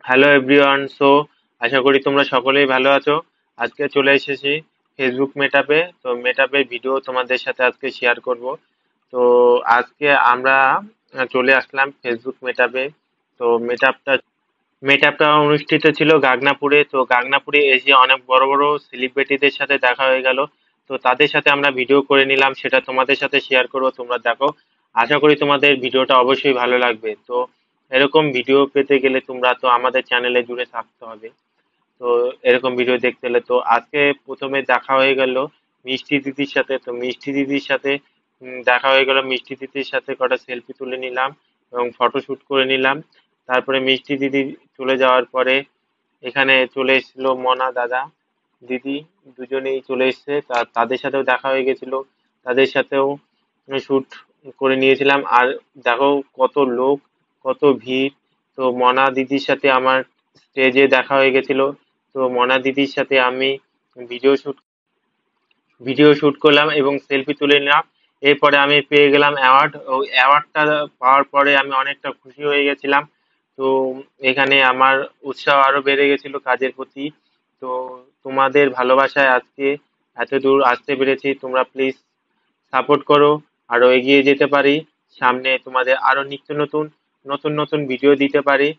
Hello everyone. আশা করি তোমরা সকলেই ভালো আছো। আজকে চলে এসেছি ফেসবুক মেটআপে। তো মেটআপের ভিডিও তোমাদের সাথে আজকে শেয়ার করব। তো আজকে আমরা চলে আসলাম ফেসবুক মেটআপে। তো মেটআপটা অনুষ্ঠিত ছিল গাগনাপুরে। তো গাগনাপুরে এসে অনেক বড় বড় সেলিব্রিটিদের সাথে দেখা হয়ে গেল। তো তাদের সাথে আমরা ভিডিও করে নিলাম, সেটা তোমাদের সাথে শেয়ার করবো, তোমরা দেখো। আশা করি তোমাদের ভিডিওটা অবশ্যই ভালো লাগবে। তো এরকম ভিডিও পেতে গেলে তোমরা তো আমাদের চ্যানেলে জুড়ে থাকতে হবে। তো এরকম ভিডিও দেখতে হলে তো আজকে প্রথমে দেখা হয়ে গেল মিষ্টি দিদির সাথে। তো মিষ্টি দিদির সাথে দেখা হয়ে গেল, মিষ্টি দিদির সাথে কটা সেলফি তুলে নিলাম এবং ফটো শুট করে নিলাম। তারপরে মিষ্টি দিদি চলে যাওয়ার পরে এখানে চলে এসেছিল মনা দাদা দিদি, দুজনেই চলে এসেছে। তাদের সাথেও দেখা হয়ে গেছিল, তাদের সাথেও শুট করে নিয়েছিলাম। আর দেখো কত লোক, কত ভিড়। তো মনা দিদির সাথে আমার স্টেজে দেখা হয়ে গেছিল। তো মনা দিদির সাথে আমি ভিডিও শুট ভিডিও শুট করলাম এবং সেলফি তুলে নিলাম। এরপরে আমি পেয়ে গেলাম অ্যাওয়ার্ড। ওই অ্যাওয়ার্ডটা পাওয়ার পরে আমি অনেকটা খুশি হয়ে গেছিলাম। তো এখানে আমার উৎসাহ আরো বেড়ে গেছিল কাজের প্রতি। তো তোমাদের ভালোবাসায় আজকে এত দূর আসতে পেরেছি। তোমরা প্লিজ সাপোর্ট করো, আরো এগিয়ে যেতে পারি, সামনে তোমাদের আরো নিত্য নতুন নতুন নতুন ভিডিও দিতে পারি।